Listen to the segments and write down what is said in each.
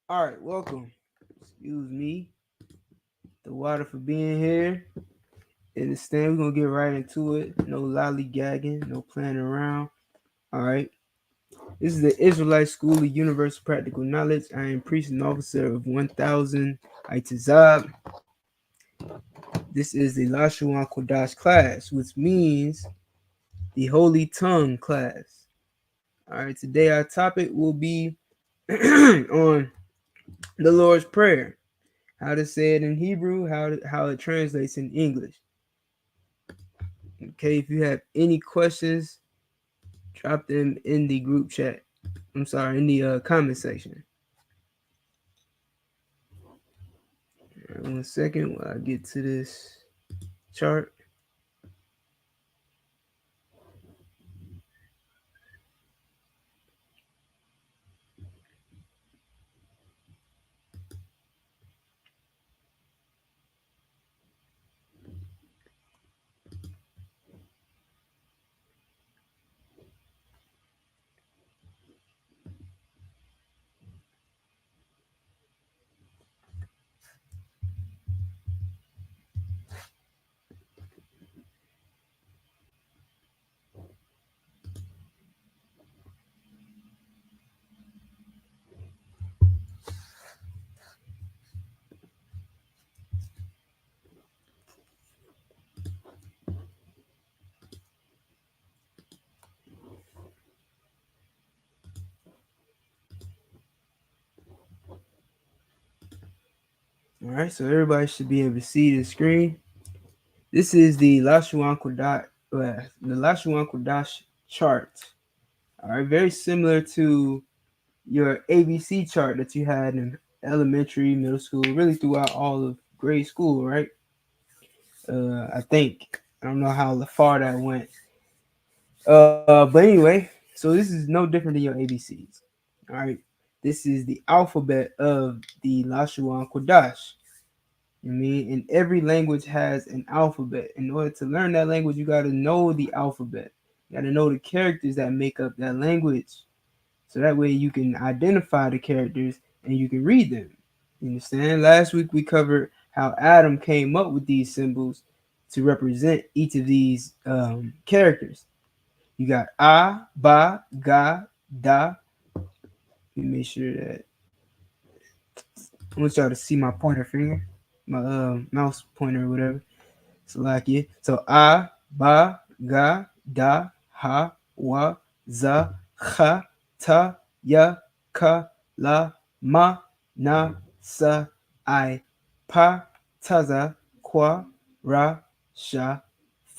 All right, welcome. Excuse me, the water for being here. Understand? We're gonna get right into it. No lollygagging, no playing around. All right. This is the Israelite School of Universal Practical Knowledge. I am priest and officer of 1000 ITAZAB. This is the Lashawan Qadash class, which means the Holy Tongue class. All right. Today our topic will be on the Lord's Prayer. How to say it in Hebrew, how it translates in English. Okay, if you have any questions, drop them in the group chat. I'm sorry, in the comment section. All right, 1 second while I get to this chart. All right, so everybody should be able to see the screen. This is the Lashawan Qadash chart. All right, very similar to your ABC chart that you had in elementary, middle school, really throughout all of grade school, right? I think. I don't know how far that went. But anyway, so this is no different than your ABCs. All right. This is the alphabet of the Lashawan Qadash. I mean, and every language has an alphabet. In order to learn that language, you got to know the alphabet. You got to know the characters that make up that language. So that way you can identify the characters and you can read them. You understand? Last week we covered how Adam came up with these symbols to represent each of these characters. You got A, Ba, Ga, Da. Let me make sure that I want y'all to see my pointer finger, my mouse pointer or whatever. So like it. So A, Ba, Ga, Da, Ha, Wa, Za, Cha, Ta, Ya, Ka, La, Ma, Na, Sa, I, Pa, Taza, Kwa, Ra, Sha,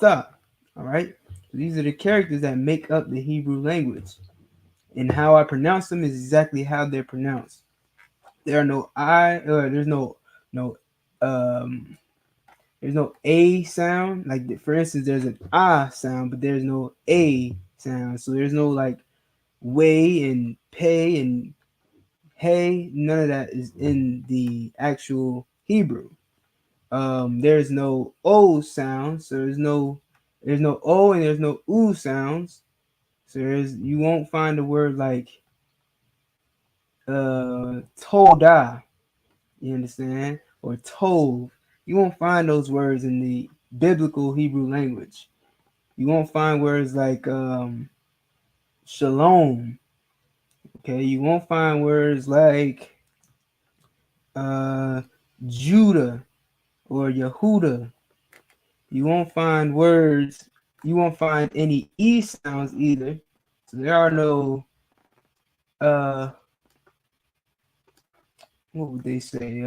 Tha. All right. So these are the characters that make up the Hebrew language. And how I pronounce them is exactly how they're pronounced. There are no no um there's no a sound. Like for instance, there's an ah sound, but there's no a sound. So there's no like way and pay and hey. None of that is in the actual Hebrew. There's no o sound, so there's no o and there's no u sounds. So you won't find a word like toda, you understand, or tov. You won't find those words in the biblical Hebrew language. You won't find words like shalom. Okay, you won't find words like uh, Judah or Yehuda. You won't find words. You won't find any e sounds either. So there are no uh, what would they say?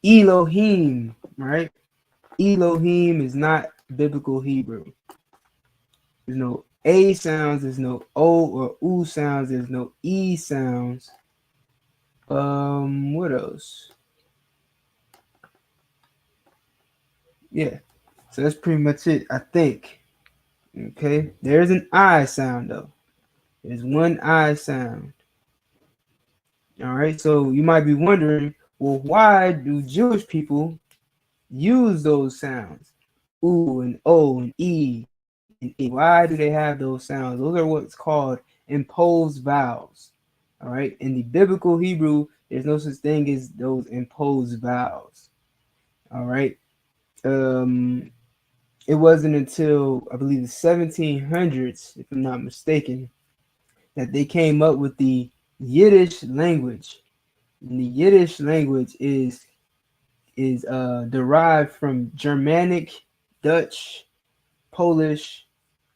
Elohim, right? Elohim is not biblical Hebrew. There's no A sounds, there's no O or U sounds, there's no E sounds. What else? Yeah. So that's pretty much it, I think. Okay. There's an I sound though. There's one I sound. All right. So you might be wondering, well, why do Jewish people use those sounds? U and O and E and E. Why do they have those sounds? Those are what's called imposed vowels. All right. In the biblical Hebrew, there's no such thing as those imposed vowels. All right. It wasn't until I believe the 1700s, if I'm not mistaken, that they came up with the Yiddish language. And the Yiddish language is derived from Germanic, Dutch, Polish,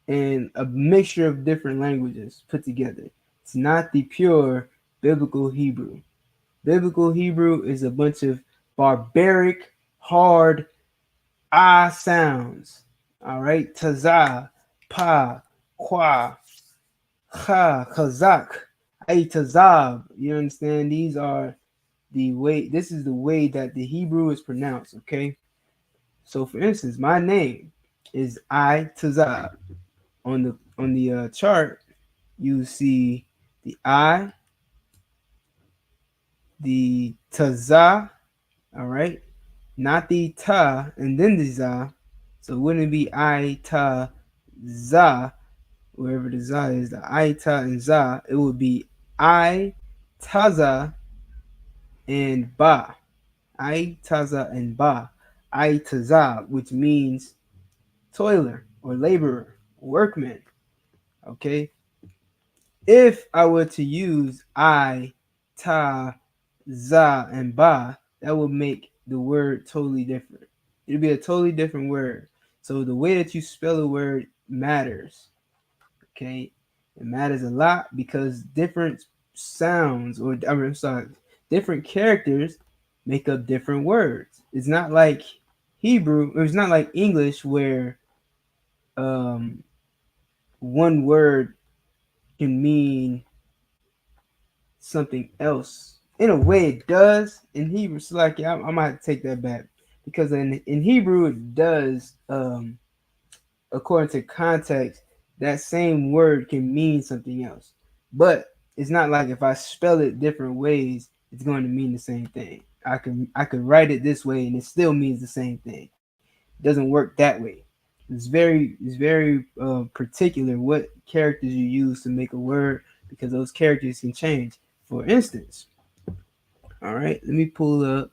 and a mixture of different languages put together. It's not the pure biblical Hebrew. Biblical Hebrew is a bunch of barbaric, hard sounds. All right, tazah, pa, qua, cha, chazak, ITAZAB. You understand? These are the way. This is the way that the Hebrew is pronounced. Okay. So, for instance, my name is ITAZAB. On the chart, you see the I, the tazah. All right, not the ta and then the za. So, it wouldn't be I ta za, wherever the za is, the I ta and za. It would be I taza and ba. I taza and ba. I taza, which means toiler or laborer, workman. Okay. If I were to use I, ta, za, and ba, that would make the word totally different. It'd be a totally different word. So the way that you spell a word matters. Okay. It matters a lot because different sounds, or I'm sorry, different characters make up different words. It's not like Hebrew, or it's not like English where one word can mean something else. In a way, it does in Hebrew. So, like, I might take that back because in Hebrew, it does, according to context, that same word can mean something else. But it's not like if I spell it different ways, it's going to mean the same thing. I could write it this way and it still means the same thing. It doesn't work that way. It's very particular what characters you use to make a word because those characters can change. For instance, all right, let me pull up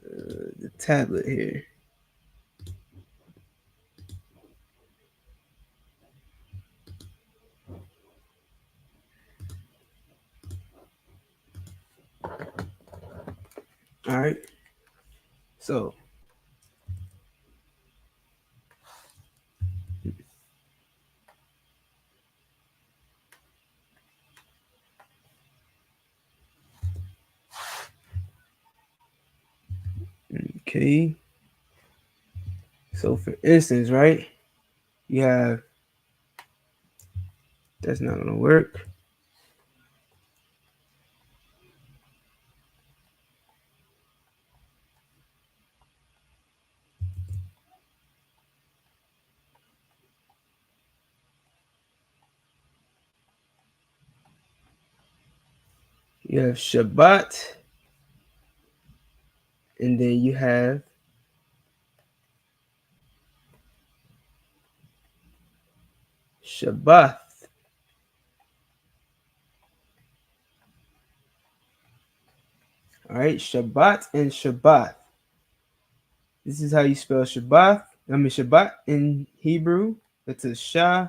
the tablet here. All right, so okay, so for instance, right, you have, that's not gonna work. You have Shabbat, and then you have Shabbat. All right, Shabbat and Shabbat. This is how you spell Shabbat. I mean Shabbat in Hebrew. It's a Shah.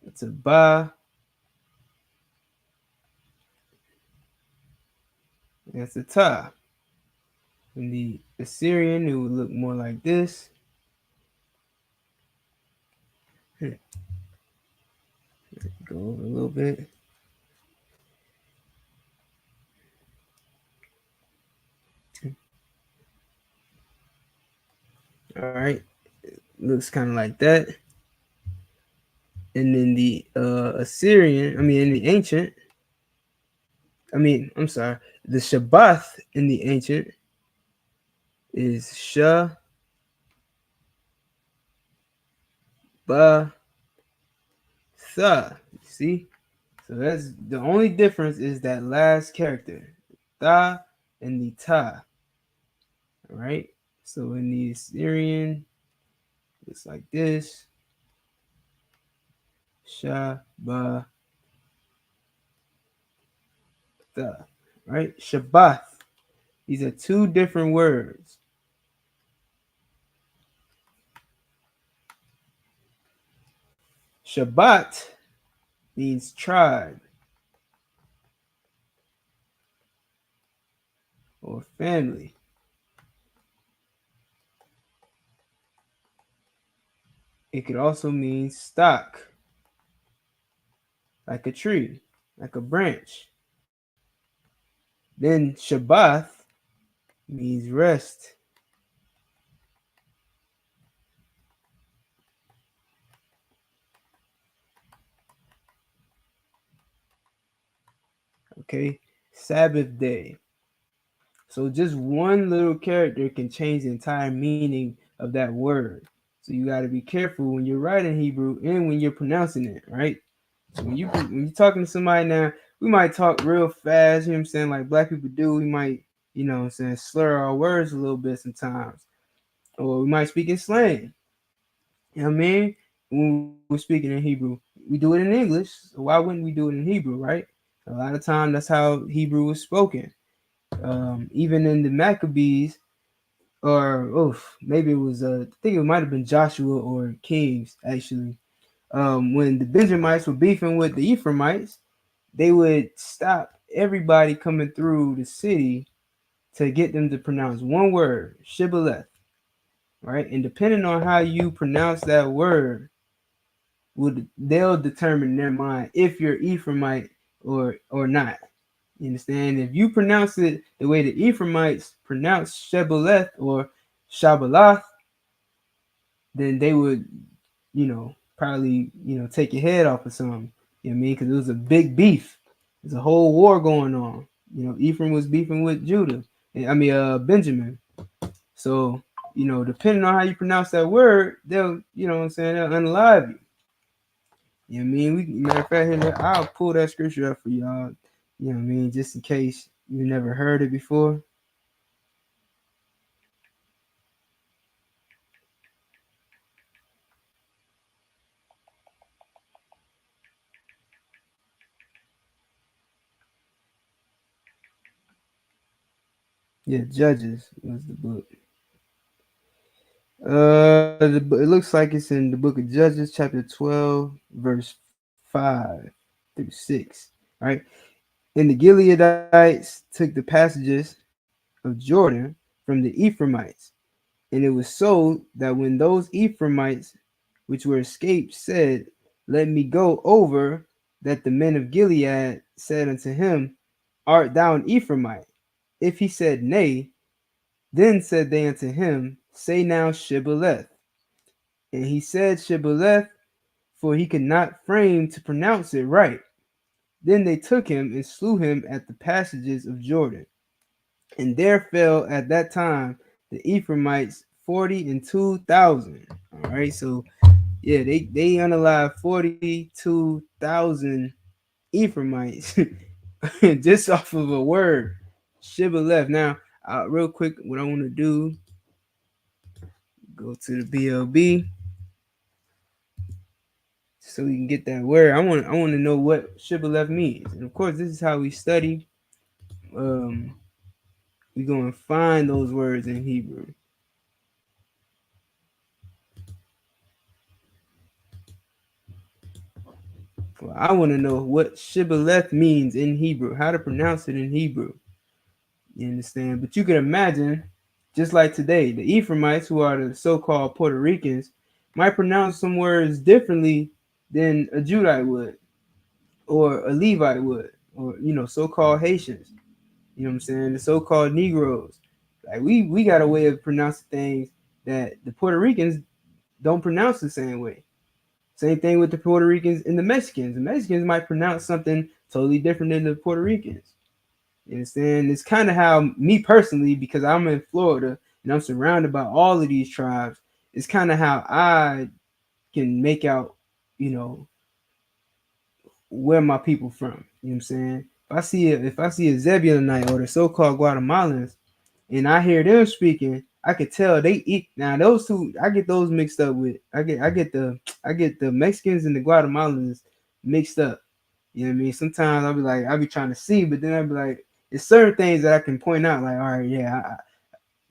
It's a Ba. And it's a Ta. In the Assyrian, it would look more like this. Go over a little bit. All right, looks kind of like that. And then the Assyrian, I mean, in the ancient, I'm sorry, the Shabbath in the ancient is Sha, Ba, Tha. You see? So that's the only difference is that last character, Tha and the Ta. All right. So in the Assyrian, it's like this. Shabbat. Right? Shabbat. These are two different words. Shabbat means tribe or family. It could also mean stock, like a tree, like a branch. Then Shabbat means rest. Okay, Sabbath day. So just one little character can change the entire meaning of that word. So you got to be careful when you're writing Hebrew and when you're pronouncing it, right? So when you're talking to somebody now, we might talk real fast, you know what I'm saying, like black people do. We might, you know what I'm saying, slur our words a little bit sometimes. Or we might speak in slang. You know what I mean? When we're speaking in Hebrew. We do it in English, so why wouldn't we do it in Hebrew, right? A lot of time that's how Hebrew was spoken. Even in the Maccabees, or maybe it was I think it might have been Joshua or Kings actually. When the Benjamites were beefing with the Ephraimites, they would stop everybody coming through the city to get them to pronounce one word, shibboleth, right? And depending on how you pronounce that word, they'll determine in their mind if you're Ephraimite or not. You understand? If you pronounce it the way the Ephraimites pronounce shibboleth or Shabbalah, then they would, probably, take your head off or something. You know what I mean? Because it was a big beef. There's a whole war going on. Ephraim was beefing with Judah. Benjamin. So, depending on how you pronounce that word, they'll, they'll unalive you. You know what I mean? Matter of fact, here, I'll pull that scripture up for y'all. You know what I mean? Just in case you never heard it before. Yeah, Judges was the book. It looks like it's in the book of Judges, chapter 12, verse 5 through 6. Right? And the Gileadites took the passages of Jordan from the Ephraimites. And it was so that when those Ephraimites which were escaped said, let me go over, that the men of Gilead said unto him, art thou an Ephraimite? If he said, nay, then said they unto him, say now Shibboleth. And he said Shibboleth, for he could not frame to pronounce it right. Then they took him and slew him at the passages of Jordan. And there fell at that time the Ephraimites 42,000. All right, so yeah, they unalived 42,000 Ephraimites just off of a word, Shibboleth. Now, real quick, what I want to do, go to the BLB so we can get that word. I want to know what Shibboleth means, and of course, this is how we study. We're going to find those words in Hebrew. Well, I want to know what Shibboleth means in Hebrew, how to pronounce it in Hebrew. You understand? But you can imagine, just like today, the Ephraimites, who are the so-called Puerto Ricans, might pronounce some words differently than a Judite would, or a Levite would, or so-called Haitians. You know what I'm saying? The so-called Negroes. Like we got a way of pronouncing things that the Puerto Ricans don't pronounce the same way. Same thing with the Puerto Ricans and the Mexicans. The Mexicans might pronounce something totally different than the Puerto Ricans. You understand? It's kind of how me personally, because I'm in Florida and I'm surrounded by all of these tribes, it's kind of how I can make out, where my people from. You know what I'm saying? If I see a Zebulonite or the so-called Guatemalans, and I hear them speaking, I could tell they eat. Now those two, I get those mixed up with. I get the Mexicans and the Guatemalans mixed up. You know what I mean? Sometimes I'll be trying to see, but then I'll be like, it's certain things that I can point out, like, all right, yeah,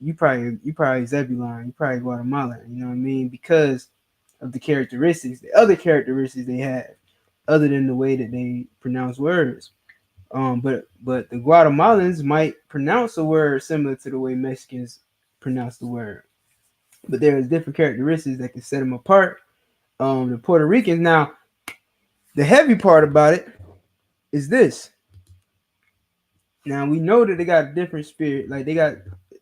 you probably Zebulon, you probably Guatemala, you know what I mean? Because of the characteristics, the other characteristics they have, other than the way that they pronounce words. But the Guatemalans might pronounce a word similar to the way Mexicans pronounce the word, but there's different characteristics that can set them apart. The Puerto Ricans, now, the heavy part about it is this. Now we know that they got a different spirit. Like they got,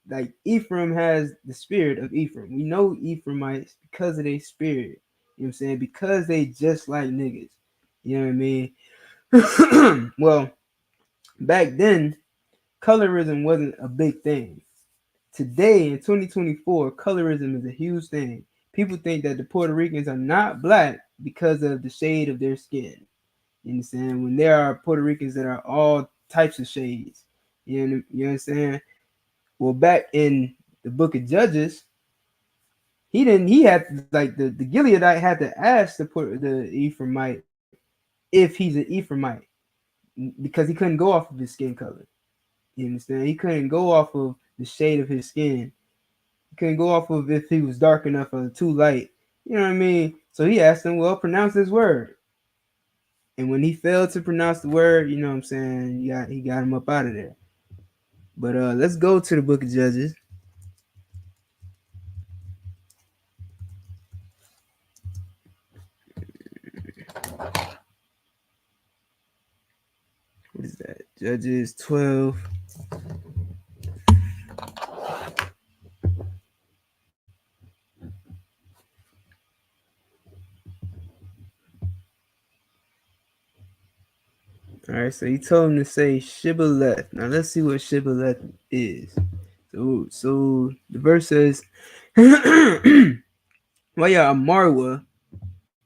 like Ephraim has the spirit of Ephraim. We know Ephraimites because of their spirit. You know what I'm saying? Because they just like niggas. You know what I mean? Well, back then, colorism wasn't a big thing. Today in 2024, colorism is a huge thing. People think that the Puerto Ricans are not black because of the shade of their skin. You understand? When there are Puerto Ricans that are all types of shades. You understand? Well, back in the book of Judges, he had like the Gileadite had to ask the Ephraimite if he's an Ephraimite because he couldn't go off of his skin color. You understand? He couldn't go off of the shade of his skin. He couldn't go off of if he was dark enough or too light. You know what I mean? So he asked him, well, pronounce this word. And when he failed to pronounce the word, you know what I'm saying, he got him up out of there. But let's go to the book of Judges. What is that? Judges 12. All right, so he told him to say Shibboleth. Now let's see what Shibboleth is. So the verse says, Waya Amarwa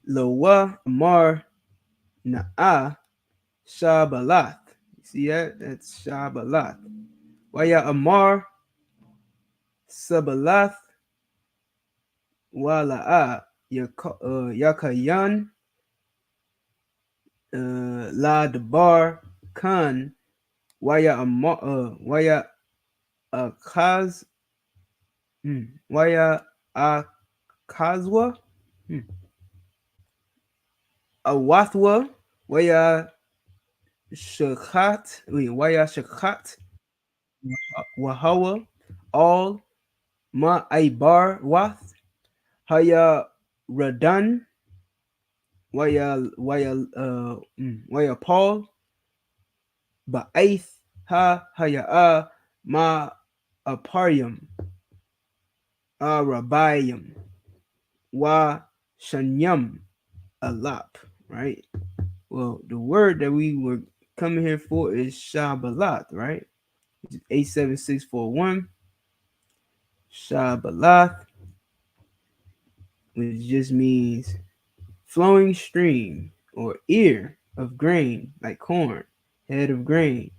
Lowa Amar Na'a Shabalath. You see that? That's Shabalath. Waya Amar Sabalath Wala'a Yakayan La Debar Khan Waya Amar Waya Akaz Waya Akazwa Awathwa Waya Waya Shakhat Wahawa All Ma Aibar Wath Haya Radan Waya Paul Ba'aith Haya Ma Aparium Arabayim Wa Shanyam Alap, right? Well, the word that we were coming here for is Shabalat, right? 87641. Shabalat, which just means flowing stream or ear of grain, like corn, head of grain,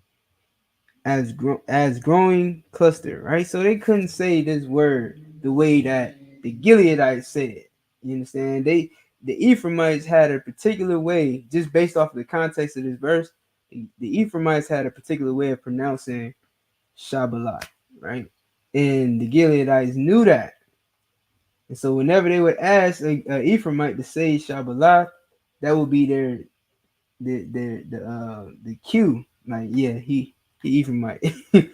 as growing cluster, right? So they couldn't say this word the way that the Gileadites said it. You understand? The Ephraimites had a particular way, just based off of the context of this verse. The Ephraimites had a particular way of pronouncing Shabbalat, right? And the Gileadites knew that. And so whenever they would ask a Ephraimite to say Shabbalat, that would be the cue. Like, yeah, he Ephraimite. You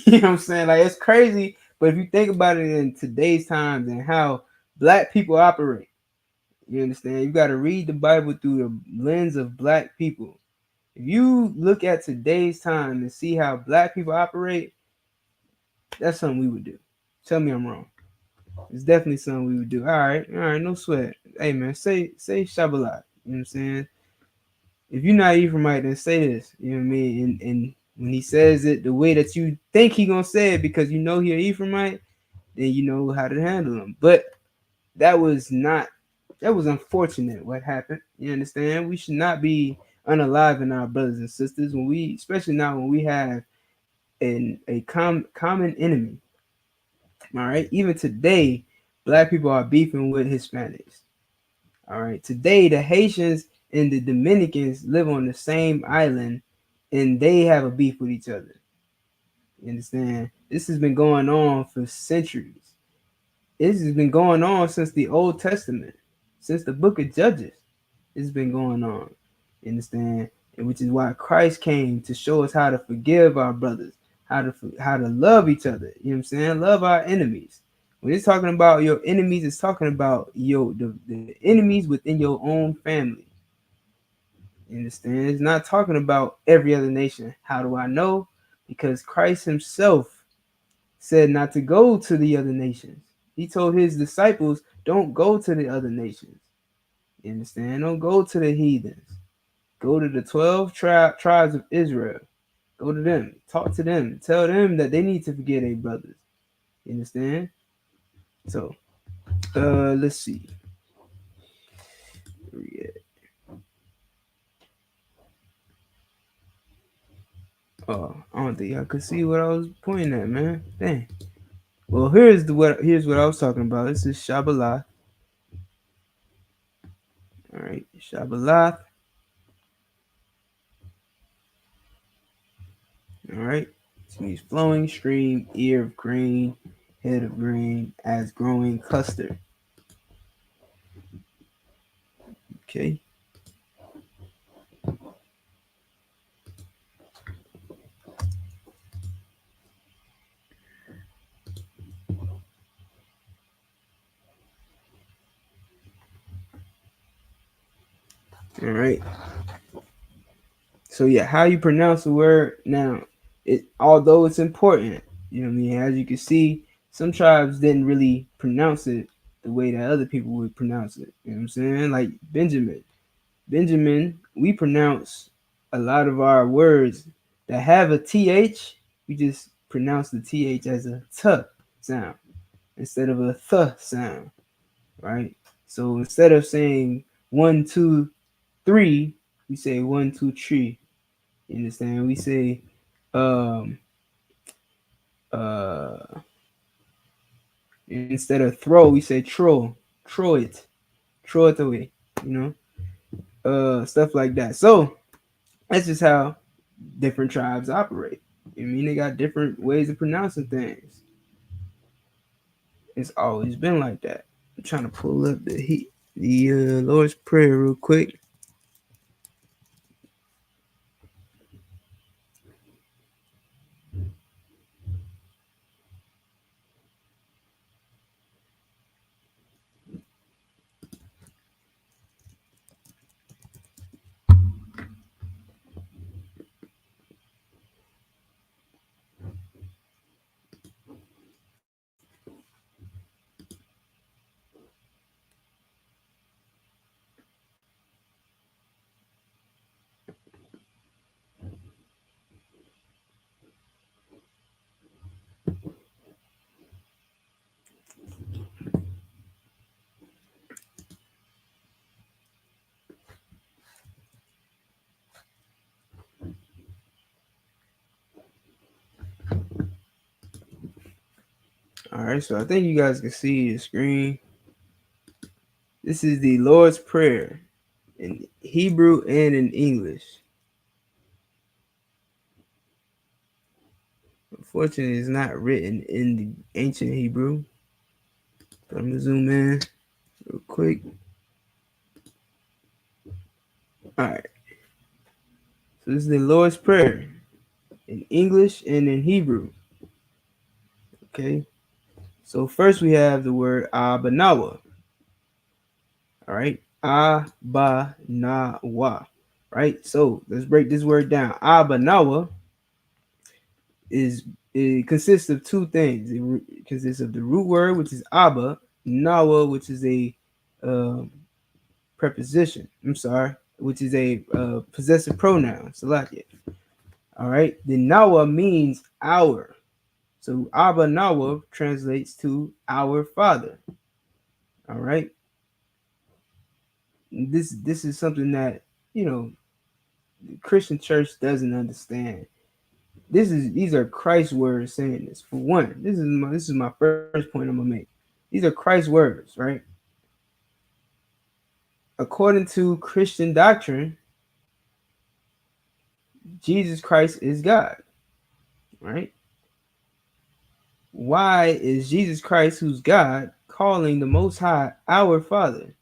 know what I'm saying? Like, it's crazy. But if you think about it in today's times and how black people operate, you understand? You got to read the Bible through the lens of black people. If you look at today's time and see how black people operate, that's something we would do. Tell me I'm wrong. It's definitely something we would do. All right, no sweat. Hey man, say Shabbalat. You know what I'm saying? If you're not Ephraimite, then say this. You know what I mean? And when he says it the way that you think he gonna say it because you know he's Ephraimite, then you know how to handle him. But that was unfortunate what happened. You understand? We should not be unaliving our brothers and sisters especially now when we have a common enemy. All right. Even today, black people are beefing with Hispanics. All right. Today, the Haitians and the Dominicans live on the same island, and they have a beef with each other. You understand? This has been going on for centuries. This has been going on since the Old Testament, since the book of Judges. It's been going on. You understand? And which is why Christ came to show us how to forgive our brothers, how to love each other. You know what I'm saying? Love our enemies. When it's talking about your enemies, it's talking about the enemies within your own family. You understand? It's not talking about every other nation. How do I know? Because Christ himself said not to go to the other nations. He told his disciples, don't go to the other nations. You understand? Don't go to the heathens. Go to the 12 tribes of Israel. Go to them. Talk to them. Tell them that they need to forgive their brothers. You understand? So, let's see. Oh, I don't think I could see what I was pointing at, man. Dang. Well, here's what I was talking about. This is Shabbalah. All right, Shabbalah. All right. This means flowing stream, ear of grain, head of grain, as growing cluster. Okay. All right. So yeah, how you pronounce the word now, although it's important, you know what I mean? As you can see, some tribes didn't really pronounce it the way that other people would pronounce it. You know what I'm saying? Like Benjamin. Benjamin, we pronounce a lot of our words that have a TH, we just pronounce the TH as a T sound instead of a th sound, right? So instead of saying 1, 2, 3, we say 1, 2, 3. You understand? We say um uh instead of throw, we say throw it away, you know, stuff like that. So that's just how different tribes operate. I mean, they got different ways of pronouncing things. It's always been like that. I'm trying to pull up the Lord's Prayer real quick. All right, so I think you guys can see the screen. This is the Lord's Prayer in Hebrew and in English. Unfortunately, it's not written in the ancient Hebrew. But I'm gonna zoom in real quick. All right. So this is the Lord's Prayer in English and in Hebrew. Okay. So first we have the word Abanawa. All right. Abanawa. Right. So let's break this word down. Abanawa it consists of two things. It consists of the root word, which is Abba, Nawa, which is a preposition. I'm sorry, which is a possessive pronoun. Salakia. All right. The Nawa means our. So Abba Nawa translates to our Father. All right. This is something that the Christian church doesn't understand. These are Christ's words saying this. For one, this is my first point I'm gonna make. These are Christ's words, right? according to Christian doctrine, Jesus Christ is God, right? Why is Jesus Christ, who's God, calling the Most High our Father?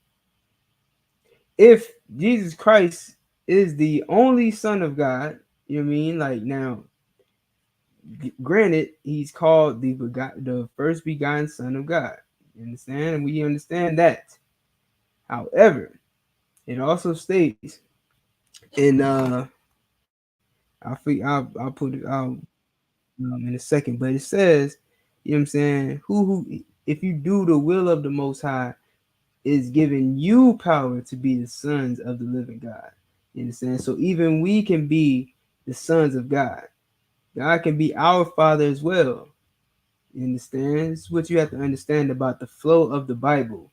If Jesus Christ is the only Son of God, you know what I mean? Like, now, granted, he's called the first begotten Son of God. You understand? And we understand that. However, it also states in I'll put it out in a second, but it says, you know what I'm saying, who if you do the will of the Most High, is giving you power to be the sons of the living God. You understand? So even we can be the sons of God. God can be our Father as well. You understand? It's what you have to understand about the flow of the Bible.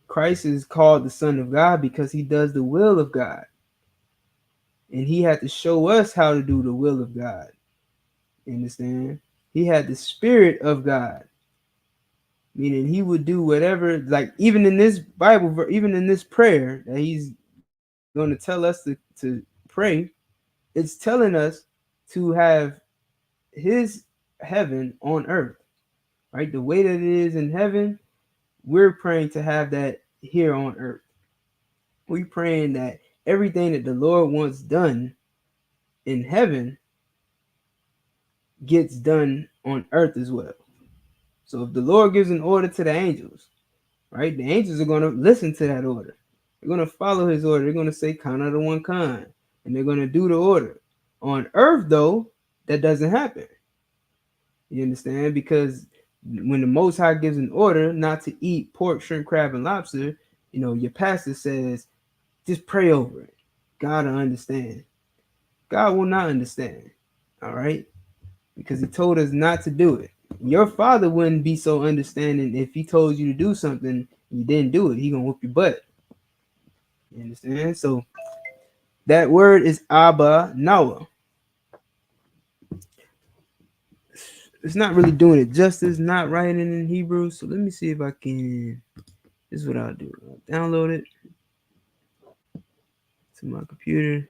Christ is called the Son of God because he does the will of God. And he had to show us how to do the will of God. You understand? He had the Spirit of God, meaning he would do whatever, like even in this Bible, even in this prayer that he's going to tell us to pray, it's telling us to have his heaven on earth, right? The way that it is in heaven, we're praying to have that here on earth. We're praying that everything that the Lord wants done in heaven gets done on earth as well. So if the Lord gives an order to the angels, right, the angels are going to listen to that order. They're going to follow his order. They're going to say, "Count out of one kind," and they're going to do the order. On earth, though, that doesn't happen. You understand? Because when the Most High gives an order not to eat pork, shrimp, crab, and lobster, you know, your pastor says, just pray over it. God will understand. God will not understand. All right? Because he told us not to do it. Your father wouldn't be so understanding if he told you to do something and you didn't do it. He gonna whoop your butt. You understand? So that word is Abba Nawa. It's not really doing it justice, not writing in Hebrew. So let me see if I can. This is what I'll do. I'll download it to my computer.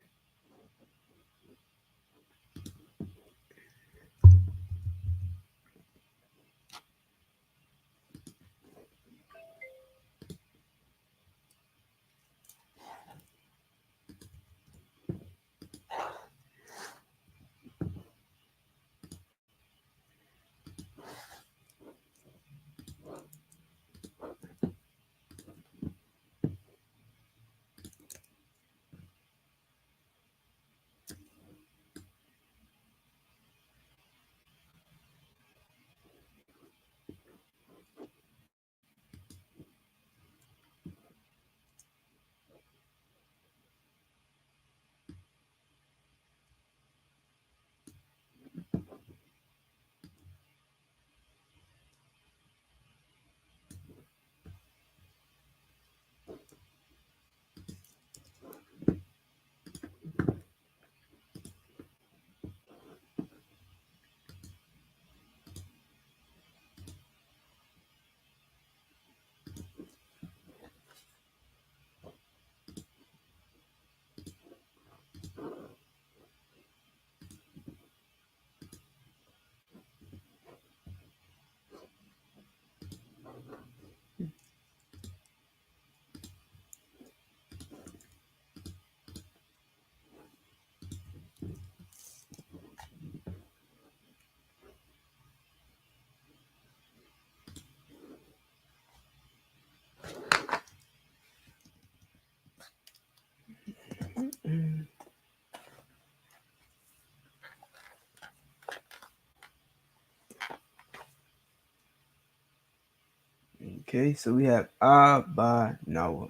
Okay, so we have Abba Nawa,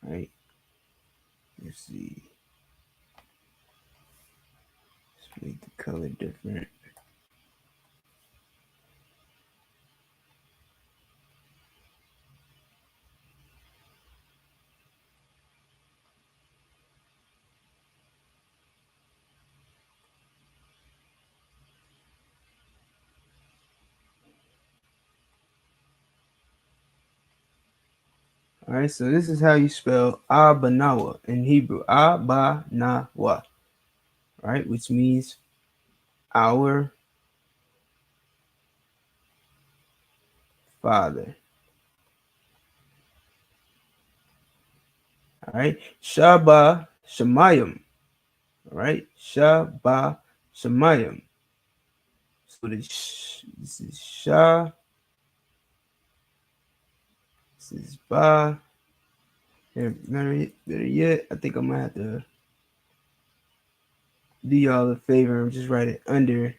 right? Let's see. Let's make the color different. All All right, so this is how you spell Abanawa in Hebrew. Abanawa, right, which means our Father. All right, Shaba Shemayim. All right, Shaba Shemayim. So this is Sha, this is Ba. Better yet, I think I'm gonna have to do y'all a favor and just write it under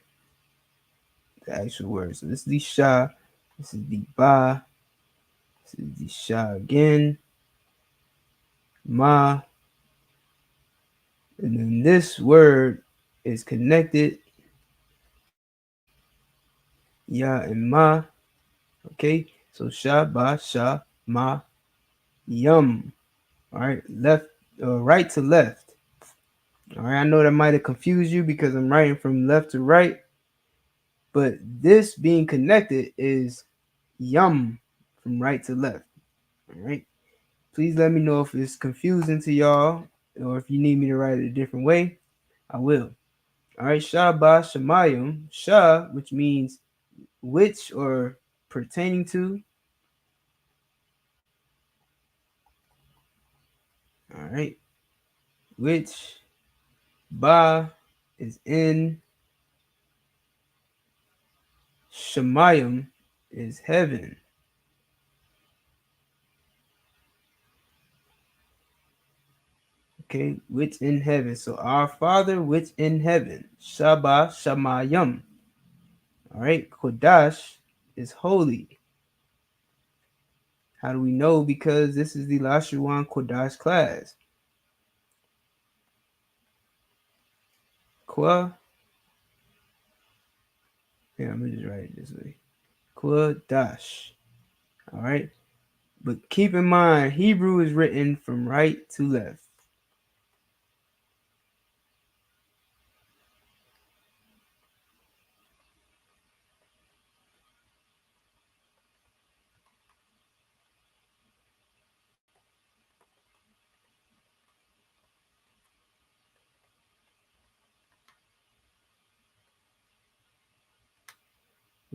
the actual word. So this is the Sha, this is the Ba, this is the Sha again, Ma, and then this word is connected, Ya and Ma. Okay, so Sha, Ba, Sha, Ma, Yum. All right, right to left. All right, I know that might have confused you because I'm writing from left to right, but this being connected is Yum from right to left. All right, please let me know if it's confusing to y'all or if you need me to write it a different way. I will. All right, Shah Ba Shemayim, Shah, which means which or pertaining to. All right, which Ba is in, Shemayim is heaven. Okay, which in heaven. So our Father which in heaven. Shaba Shamayim. All right, Kodash is holy. How do we know? Because this is the Lashawan Qadash class. Kwa. Yeah, I'm gonna just write it this way. Qadash. All right. But keep in mind, Hebrew is written from right to left.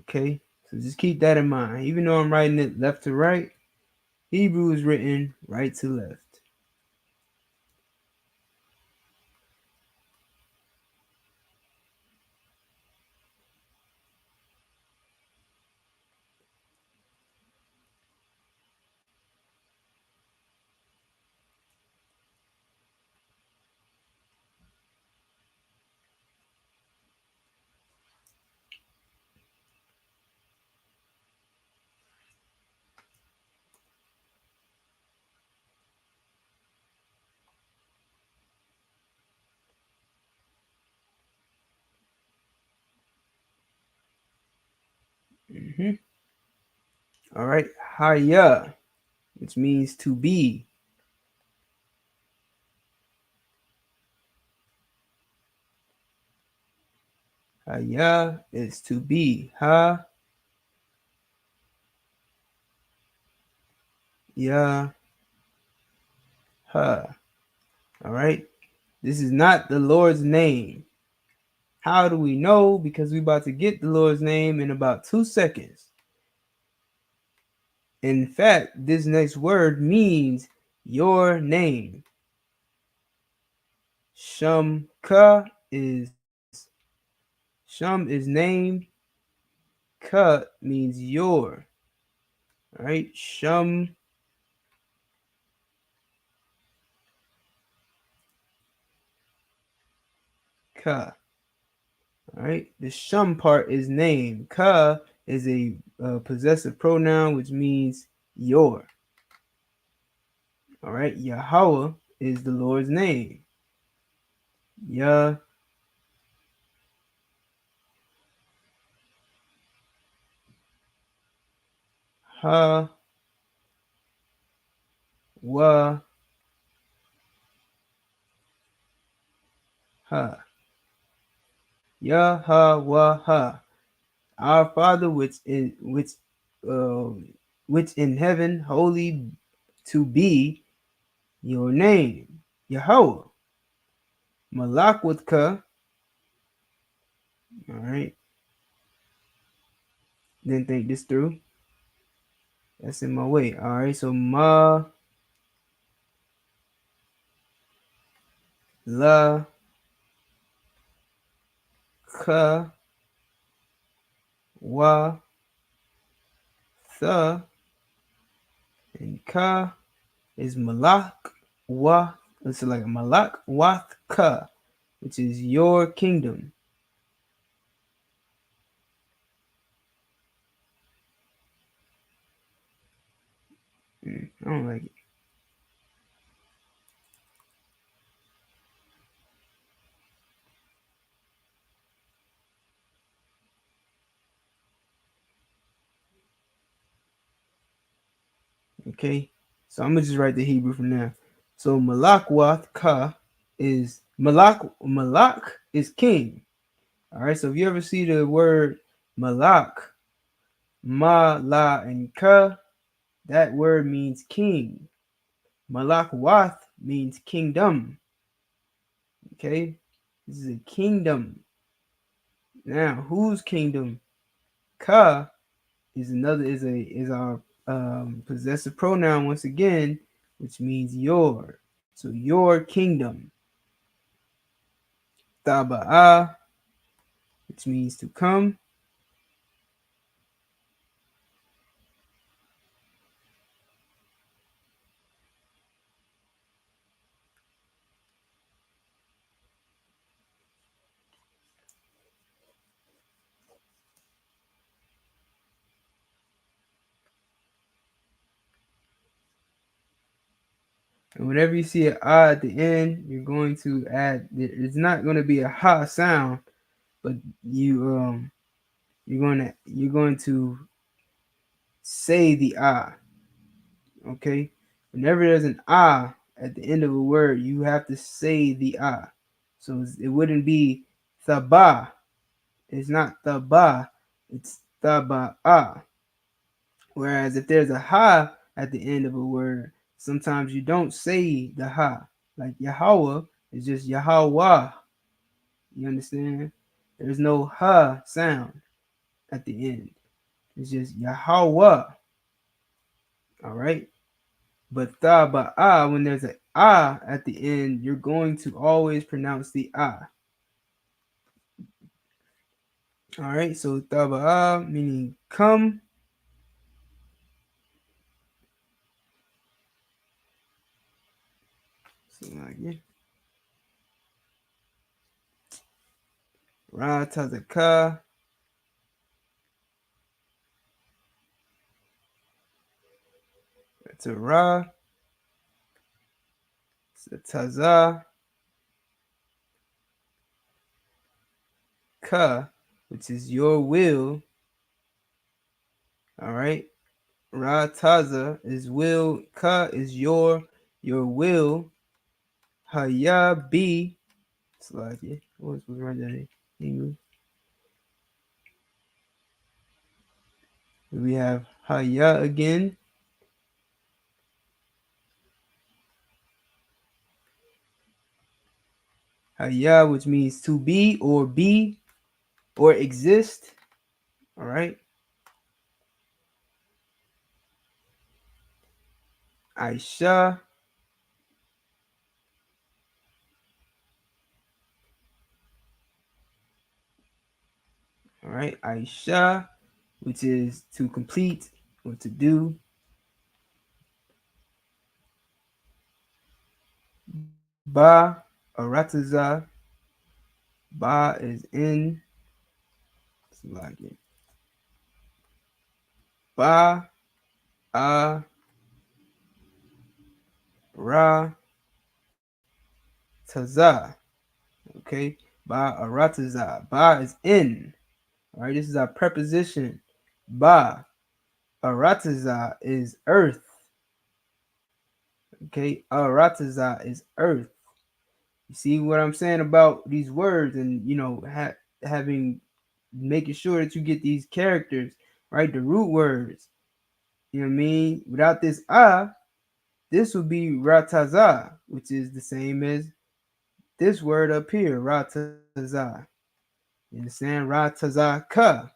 Okay. So just keep that in mind. Even though I'm writing it left to right, Hebrew is written right to left. Mm-hmm. All right. Haya, which means to be. Haya is to be. Ha, ya, ha. All right. This is not the Lord's name. How do we know? Because we're about to get the Lord's name in about 2 seconds. In fact, this next word means your name. Shumka is Shum is name. Ka means your. All right. Shum ka. All right. The shum part is name. Ka is a possessive pronoun, which means your. All right. Yahweh is the Lord's name. Yah. Ha. Wa. Ha. Yahweh. Our Father which in heaven, holy to be your name, Yahweh. Malak with ka. All right. Didn't think this through. That's in my way. All right. So ma la ka wa tha, and ka is malak wa. It's like malak wath ka, which is your kingdom. I don't like it. Okay, so I'm gonna just write the Hebrew for now. So malak wath ka is malak. Malak is king. All right. So if you ever see the word malak, ma, la, and ka, that word means king. Malak wath means kingdom. Okay, this is a kingdom. Now, whose kingdom? Ka is another is our possessive pronoun once again, which means your. So your kingdom. Taba'a, which means to come. And whenever you see an ah at the end, you're going to add. It's not going to be a ha sound, but you're going to say the ah. Okay. Whenever there's an ah at the end of a word, you have to say the ah. So it wouldn't be thaba. It's not thaba. It's taba'a. Whereas if there's a ha at the end of a word, sometimes you don't say the ha. Like Yahweh is just Yahweh. You understand? There's no ha sound at the end. It's just Yahweh. All right. But taba'a, when there's a ah at the end, you're going to always pronounce the ah. All right. So taba'a meaning come. So like yeah. Ra tazaka. That's a ra. It's a taza. Ka, which is your will. All right. Ra taza is will. Ka is your will. Haya be. Slide it. What was right there in English? We have haya again. Haya, which means to be or exist. All right. Aisha. All right. Aisha, which is to complete or to do. Ba, arataza. Ba is in. Like it. Ba, a, ra, taza. Okay. Ba, arataza. Ba is in. All right. This is our preposition. Ba, arataza is earth. Okay. Arataza is earth. You see what I'm saying about these words, and having making sure that you get these characters right, the root words. You know what I mean? Without this this would be rataza, which is the same as this word up here, rataza. You understand? Rataza ka.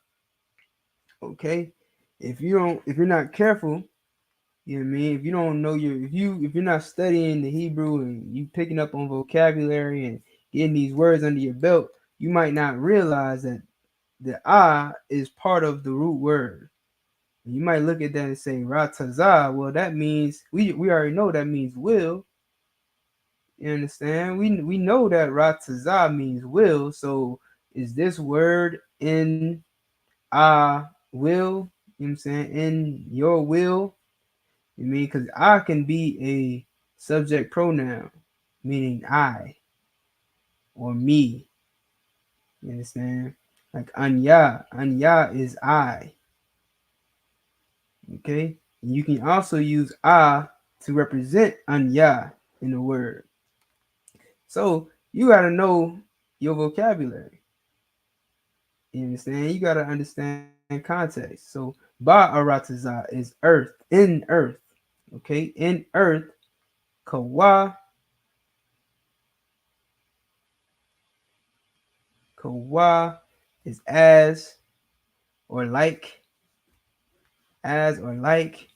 Okay? If you're not careful, you know what I mean? If you don't know if you're not studying the Hebrew and you picking up on vocabulary and getting these words under your belt, you might not realize that the I is part of the root word. You might look at that and say rataza. Well, that means we already know that means will. You understand? We know that rataza means will. So is this word in I will? You know what I'm saying? In your will? You mean because I can be a subject pronoun, meaning I or me. You understand? Like anya. Anya is I. Okay? And you can also use I to represent anya in the word. So you gotta know your vocabulary. You understand? You gotta understand context. So Ba'arataza is earth, in earth. Okay, in earth, Kawa, Kawa is or like, as or like.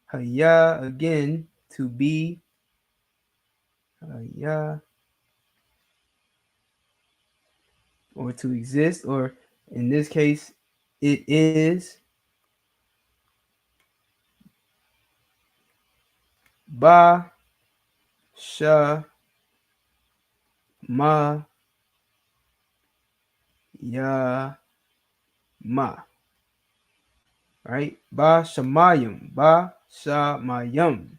Haya again, to be. Haya, or to exist, or in this case, it is. Ba, sha, ma, ya, ma. Right? Ba shamayim. Ba shamayim.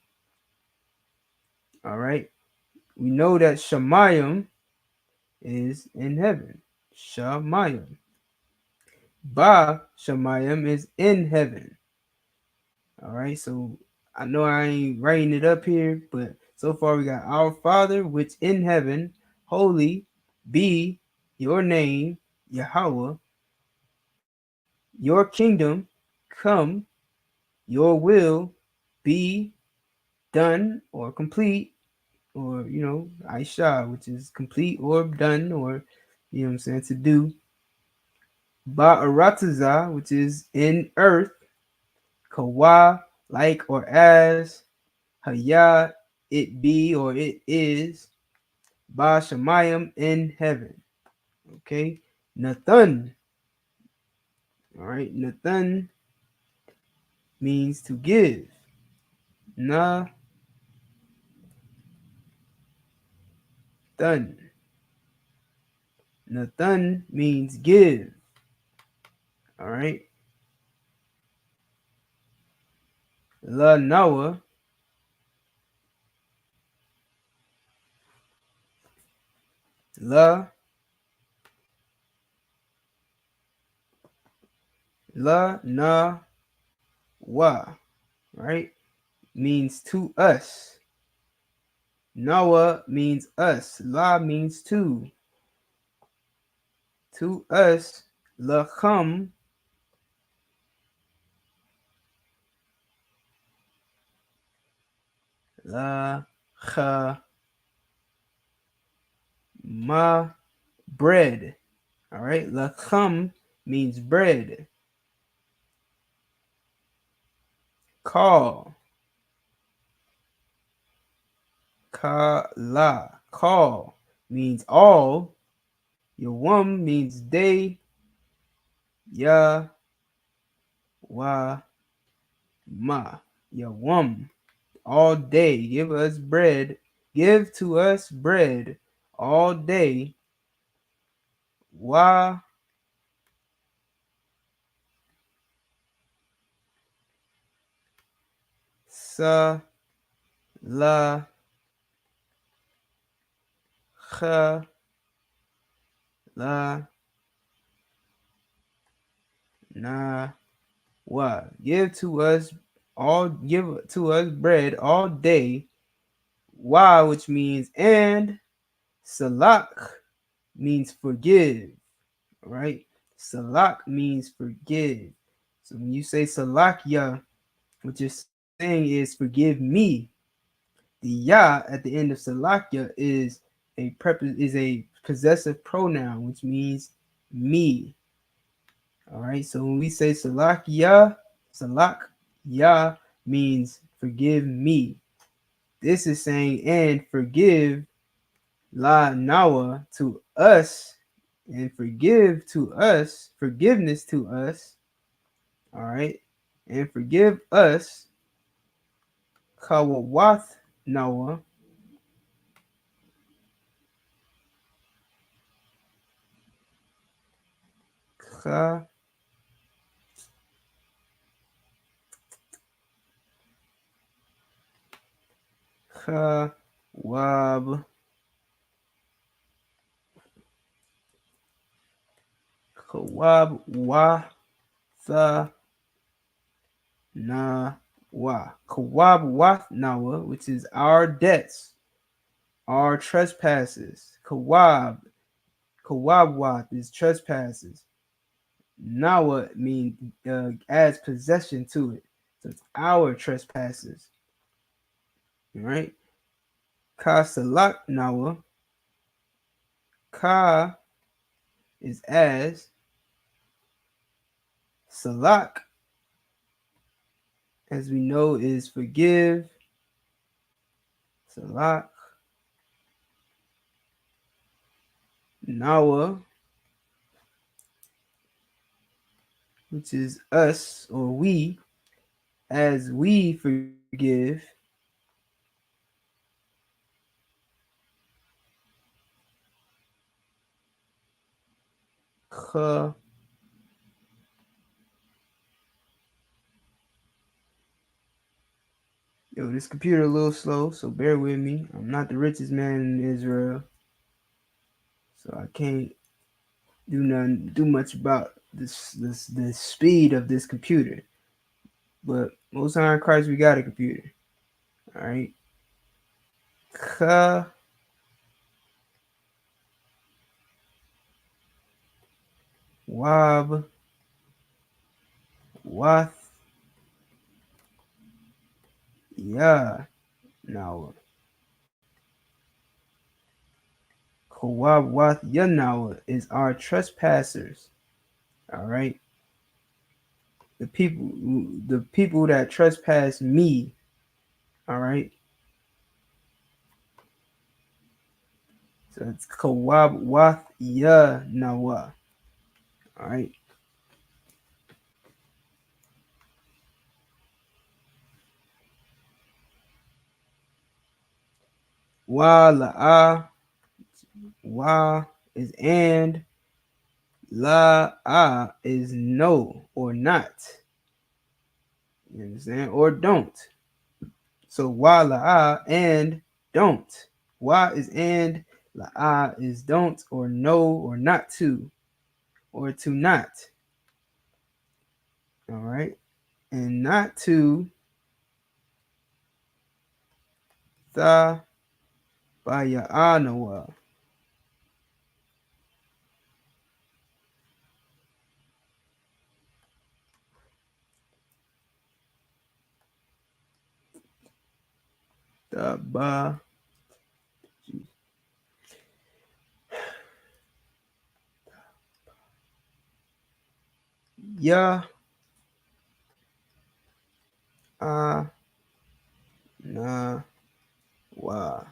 All right. We know that shamayim is in heaven. Shamayim. Ba shamayim is in heaven. All right. So I know I ain't writing it up here, but so far we got our Father which in heaven, holy be your name, Yahweh, your kingdom come, your will be done or complete, or Aisha, which is complete or done, or you know what I'm saying, to do. Ba'arataza, which is in earth. Kawa, like or as. Haya, it be or it is. Ba Shemayim, in heaven. Okay. Nathan. All right. Nathan means to give. Na Nathan. Nathan means give. All right. La Nawa. La na wa. Right. Means to us. Nawa means us. La means to. To us. Lacham. La cha ma, bread. All right. Lacham means bread. Call. Kala. Call means all. Yawam means day. Ya wa ma. Yawam. All day. Give us bread. Give to us bread all day. Wa sa la kha la na wa. Give to us bread all day. Wa, which means and. Salak means forgive. Right? Salak means forgive. So when you say salakya, which is saying is forgive me. The ya at the end of salakia is a possessive pronoun, which means me. All right. So when we say salakia, salak ya means forgive me. This is saying and forgive la nawa to us, and forgiveness to us. All right. And forgive us kawawath nawa ka kawab kawab wa tha na wa kawab wa nawa, which is our debts, our trespasses. Kawab wa is trespasses. Nawa means adds possession to it, so it's our trespasses. All right. Ka salak nawa. Ka is as. Salak, as we know, is forgive. Salak. Nawa, which is us or we, as we forgive. Ka. Yo, this computer a little slow, so bear with me. I'm not the richest man in Israel, so I can't do much about the speed of this computer. But most high in Christ, we got a computer. All right. Ka wab wath ya nawa. Kawab wath ya nawa is our trespassers. All right. The people that trespass me. All right. So it's kawab wath ya nawa. All right. Wa la wa is and, la is no or not. You understand? Or don't. So wa la and don't. Wa is and, la is don't or no or not to or to not. All right. And not to tha baya'anawa. The ba ya a na wa.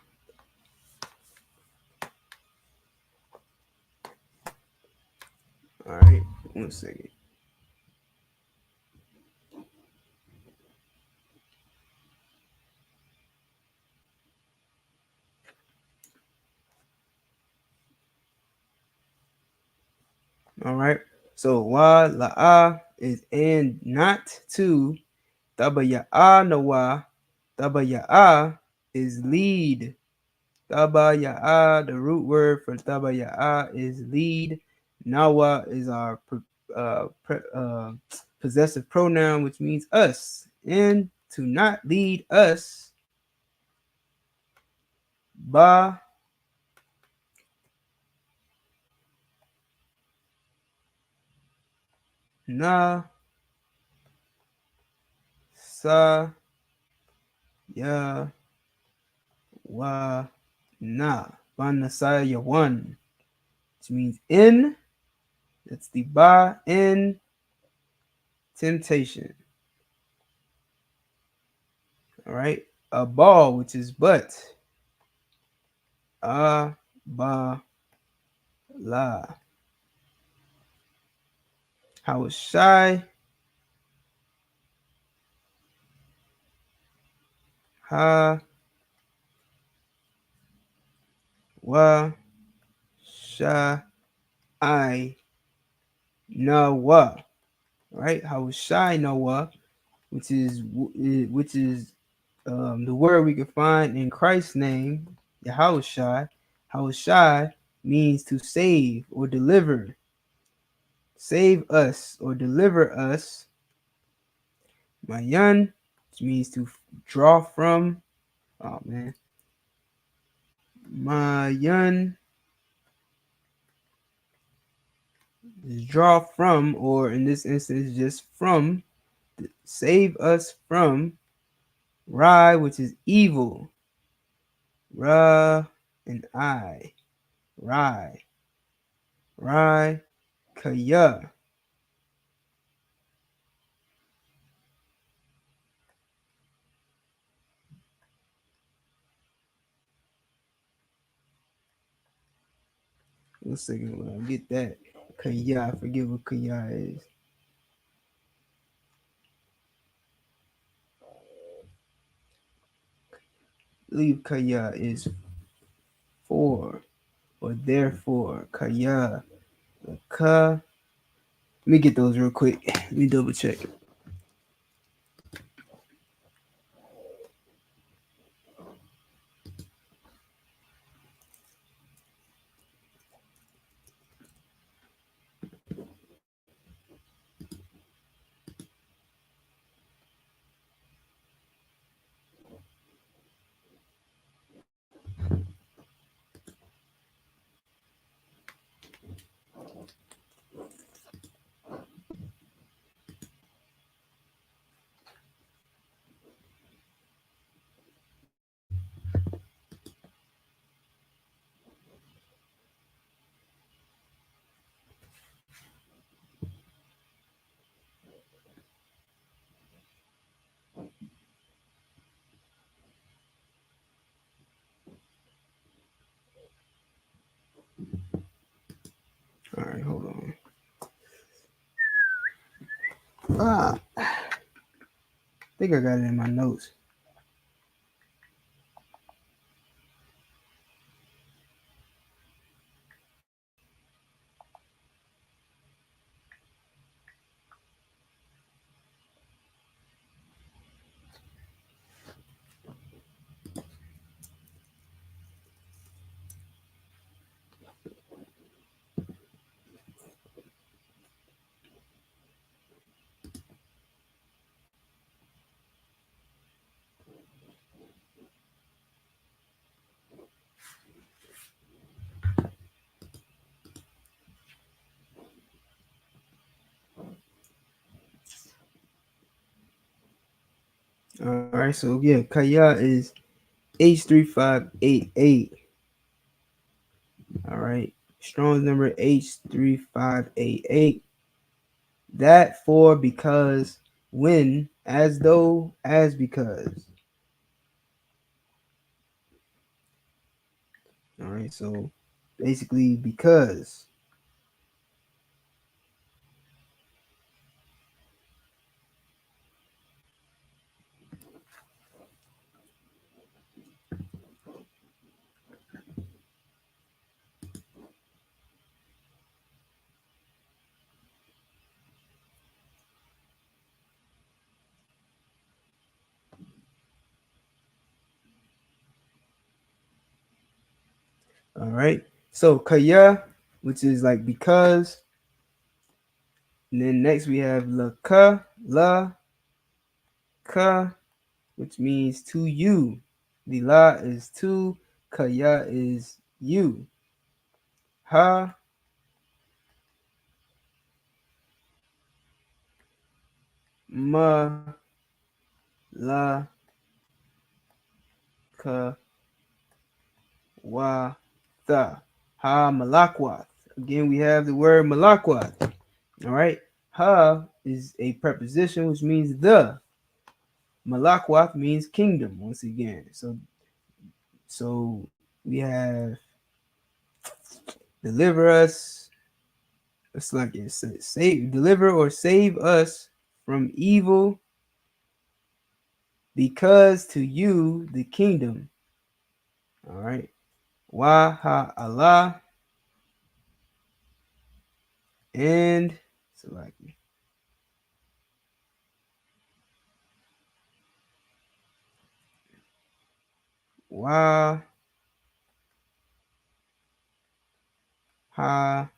All right. 1 second. All right. So wa la is and not to. Taba na wa. Taba is lead. Taba the root word for taba is lead. Nawa is our possessive pronoun, which means us. And to not lead us, ba na sa Ya wa na. Banasaya one. Which means in. That's the ba in temptation. All right. A ball, which is but. A ba la. I was shy. Ha wa sha I Noah. Right? I was shy Noah, which is the word we can find in Christ's name, Yahushua. Yahushua means to save or deliver. Save us or deliver us. Mayan, which means to draw from. Oh man. Mayan is draw from, or in this instance, just from. Save us from. Ra, which is evil. Ra and I. Rai. Rai. Kaya. One second, when I get that. Kaya. I forget what Kaya is. I believe Kaya is for or therefore. Kaya. Ka. Let me get those real quick. Let me double check. All right, hold on. I think I got it in my notes. All right, so yeah, Kaya is H3588. All right, Strong's number H3588. That for because, when, as though, as because. All right, so basically because. All right, so kaya, which is like because. And then next we have la ka, which means to you. The la is to, kaya is you. Ha, ma, la, ka wa tha. Ha malakwath. Again, we have the word malakwath. All right. Ha is a preposition which means the. Malakwath means kingdom once again. So we have deliver us. It's like it says, save, deliver or save us from evil, because to you the kingdom. All right. Wa ha Allah, and so like wa ha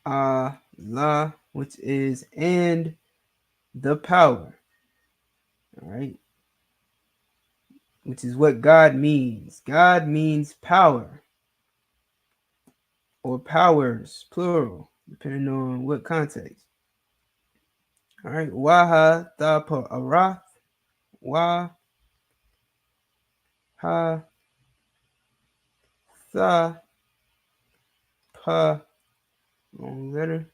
Allah, which is and the power. All right. Which is what God means. God means power or powers, plural, depending on what context. All right. Waha tha pa arath. Wa ha tha pa, long letter,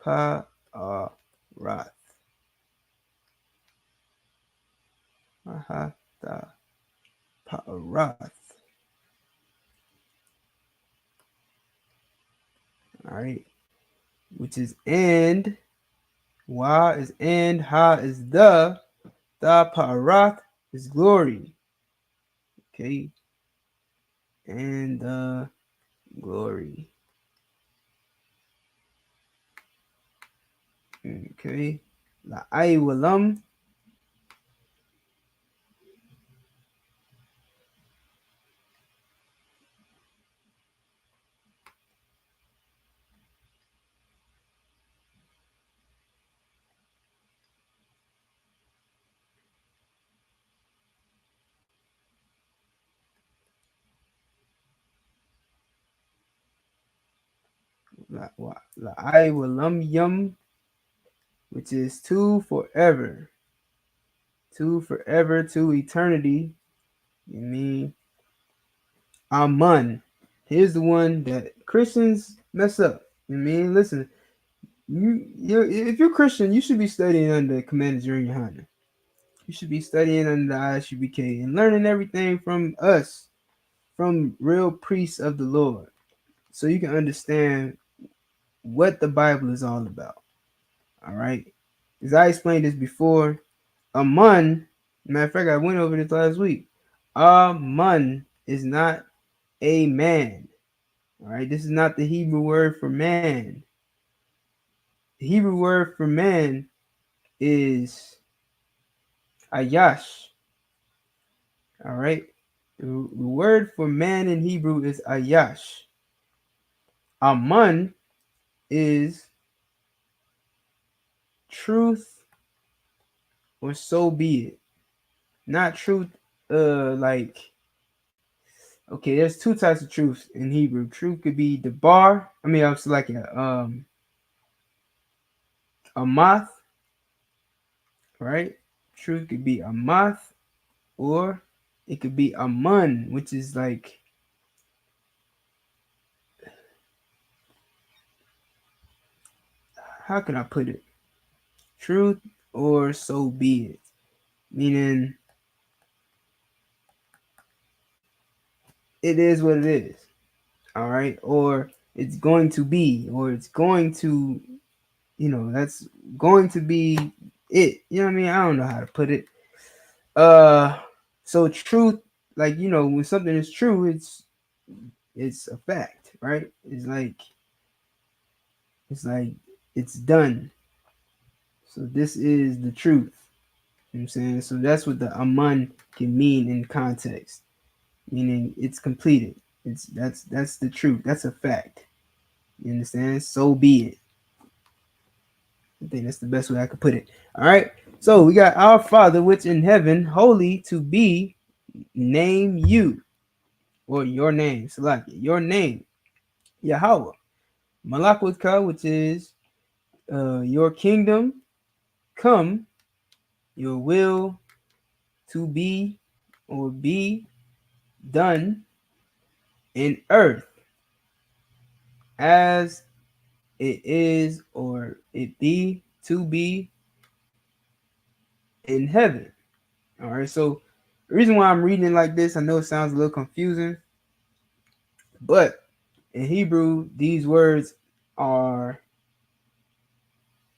pa arath. Waha tha pa arath. All right. Which is and. Wa is and. Ha is the. Tha pa arath is glory. Okay. And glory. Okay. La walam. La walam yum, which is to forever. To forever, to eternity. You mean Amun. Here's the one that Christians mess up. You mean, listen, if you're Christian, you should be studying under Commanding General Yahanna. You should be studying under the Isupk and learning everything from us, from real priests of the Lord, so you can understand what the Bible is all about. All right. As I explained this before, Amun, matter of fact, I went over this last week. Amun is not a man. All right. This is not the Hebrew word for man. The Hebrew word for man is ayash. All right. The word for man in Hebrew is ayash. Amun is truth, or so be it. Not truth, like, okay, there's two types of truth in Hebrew. Truth could be the bar. I mean, I was like a moth, right? Truth could be a moth, or it could be a mun, which is like, how can I put it? Truth or so be it. Meaning, it is what it is. All right. Or it's going to be, or it's going to, that's going to be it. You know what I mean? I don't know how to put it. So truth, like, when something is true, it's a fact, right? It's like it's done. So this is the truth. You know what I'm saying? So that's what the aman can mean in context. Meaning it's completed. That's the truth. That's a fact. You understand? So be it. I think that's the best way I could put it. All right. So we got our Father which in heaven, holy to be, name you, or your name. Select your name, Yahweh. Malakutka, which is your kingdom come, your will to be or be done in earth as it is or it be to be in heaven. All right, so the reason why I'm reading it like this, I know it sounds a little confusing, but in Hebrew, these words are,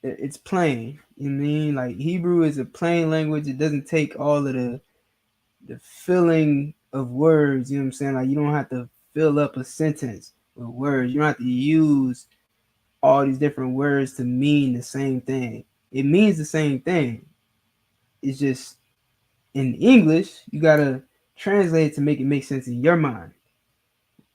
it's plain. You know what I mean? Like Hebrew is a plain language. It doesn't take all of the filling of words. You know what I'm saying? Like you don't have to fill up a sentence with words. You don't have to use all these different words to mean the same thing. It means the same thing. It's just in English, you gotta translate it to make it make sense in your mind.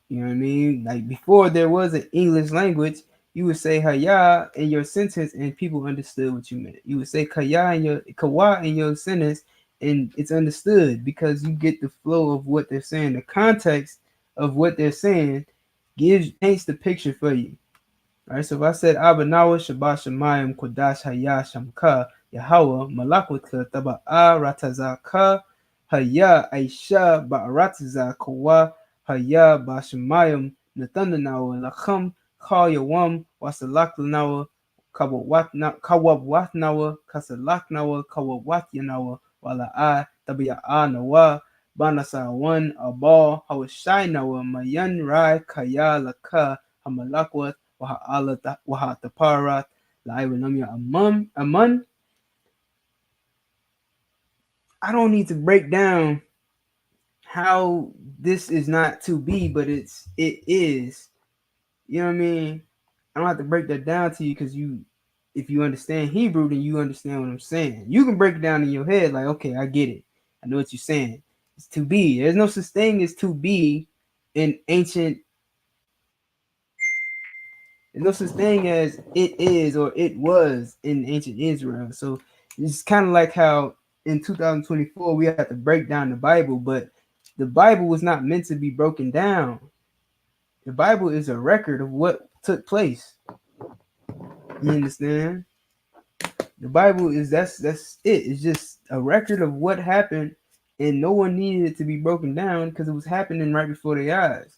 You know what I mean? Like before there was an English language, you would say haya in your sentence and people understood what you meant. You would say kaya in your kawa in your sentence and it's understood because you get the flow of what they're saying. The context of what they're saying paints the picture for you. All right, so if I said Abanawa Shabbat Shemayim Kodash Haya Shamka Yahweh Malakwata Taba'a Ratazaka Haya Aisha Ba'aratiza Kawa Haya Bashamayim Nathanawa Lacham Ka Yawam Wasalaklanawa Kawabwatnawa Kasalaknawa Kawabwatyanawa Wala'a Tabi'a Nawa Banasa one Abal Hawashainawa Mayan Rai Kaya Laka Hamalakwat Wahataparat Laiwanamya Aman. I don't need to break down how this is not to be, but it is. You know what I mean? I don't have to break that down to you because if you understand Hebrew, then you understand what I'm saying. You can break it down in your head, like, okay, I get it. I know what you're saying. It's to be. There's no such thing as to be in ancient. There's no such thing as it is or it was in ancient Israel. So it's kind of like how in 2024 we have to break down the Bible, but the Bible was not meant to be broken down. The Bible is a record of what took place. You understand? The Bible is that's it. It's just a record of what happened, and no one needed it to be broken down because it was happening right before their eyes.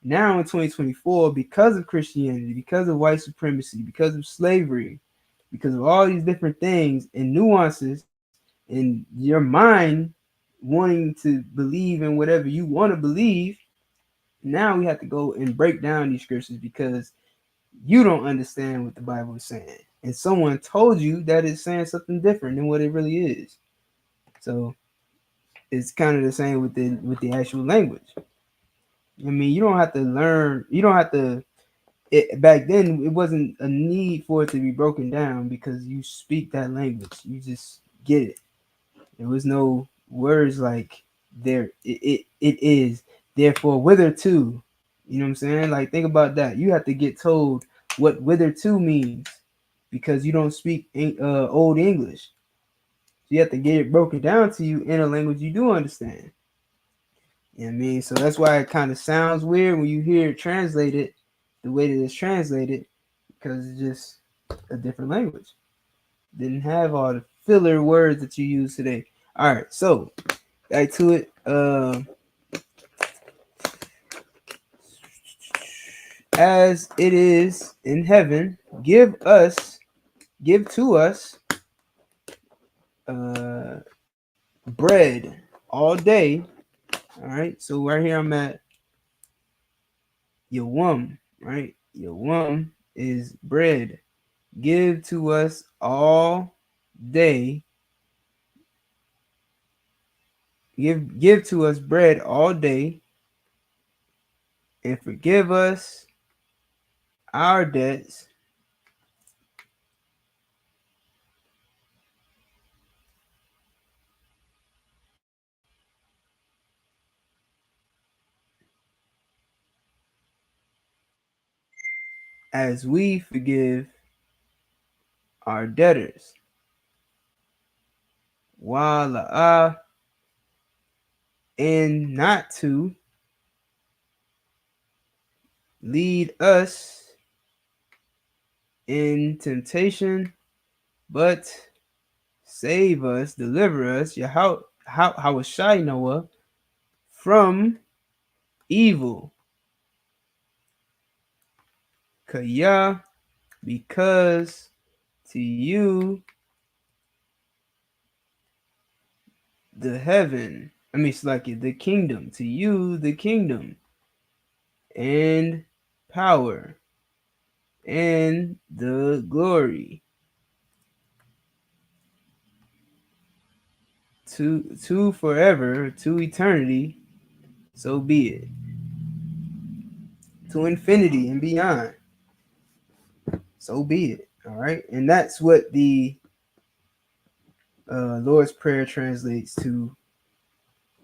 Now in 2024, because of Christianity, because of white supremacy, because of slavery, because of all these different things and nuances, and your mind wanting to believe in whatever you want to believe, now we have to go and break down these scriptures because you don't understand what the Bible is saying. And someone told you that it's saying something different than what it really is. So it's kind of the same with the actual language. I mean, you don't have to learn, you don't have to back then it wasn't a need for it to be broken down because you speak that language. You just get it. There was no words like there it is, therefore wither to. You know what I'm saying? Like think about that. You have to get told what wither to means because you don't speak old English. So you have to get it broken down to you in a language you do understand. You know what I mean? So that's why it kind of sounds weird when you hear it translated the way that it's translated because it's just a different language. Didn't have all the filler words that you use today. All right, so back to it. As it is in heaven, give to us bread all day. All right, so right here I'm at Yawam, right? Yawam is bread. Give to us all day. Give to us bread all day, and forgive us our debts as we forgive our debtors. Wala and not to lead us in temptation, but save us, deliver us, how was shy Noah from evil. Kaya, because to you the heaven. I mean, it's like the kingdom. To you the kingdom and power and the glory to forever, to eternity, so be it. To infinity and beyond, so be it. All right. And that's what the Lord's Prayer translates to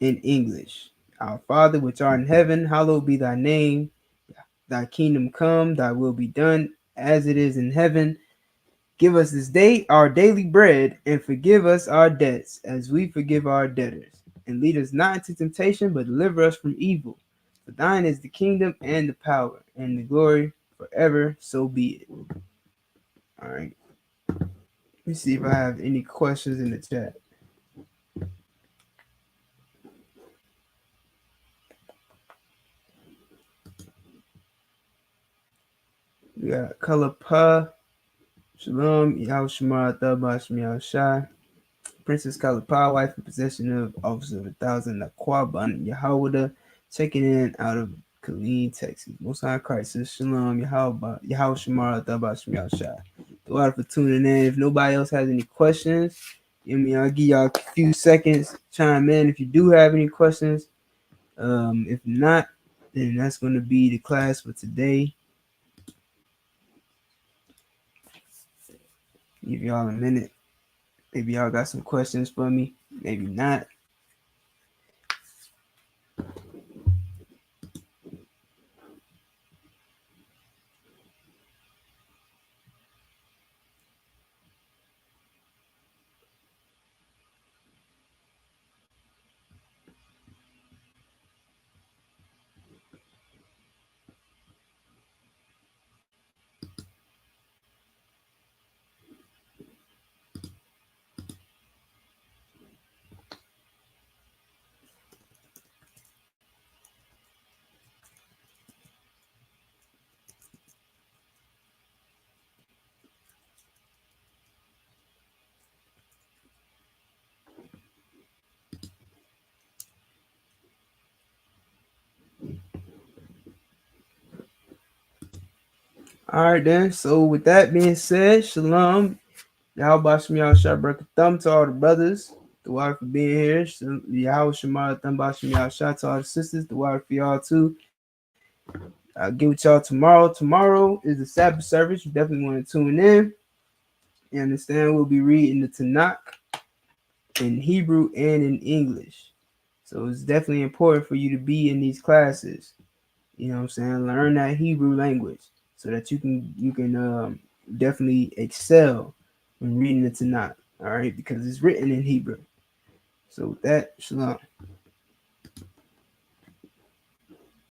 in English. Our Father, which art in heaven, hallowed be thy name. Thy kingdom come, thy will be done as it is in heaven. Give us this day our daily bread, and forgive us our debts as we forgive our debtors. And lead us not into temptation, but deliver us from evil. For thine is the kingdom and the power and the glory forever, so be it. All right. Let me see if I have any questions in the chat. We got Color Pa, Shalom, Yahushua Thabash Shai. Princess Kalapa, wife in possession of Officer of 1,000, Nakwaban, Yahweh, checking in out of Killeen, Texas. Most High Christ, Shalom, Yahweh Shemara, Thabash Shai. Thank you for tuning in. If nobody else has any questions, I'll give y'all a few seconds, chime in if you do have any questions. If not, then that's going to be the class for today. Give y'all a minute. Maybe y'all got some questions for me. Maybe not. All right, then. So, with that being said, Shalom. Yahweh Shemiyah Shah thumb to all the brothers. The water for being here. Yahweh Shemiyah Thumb Shemiyah Shah to all the sisters. The water for y'all too. I'll get with y'all tomorrow. Tomorrow is the Sabbath service. You definitely want to tune in. You understand? We'll be reading the Tanakh in Hebrew and in English. So, it's definitely important for you to be in these classes. You know what I'm saying? Learn that Hebrew language so that you can definitely excel when reading the Tanakh. All right, because it's written in Hebrew. So with that, shalom.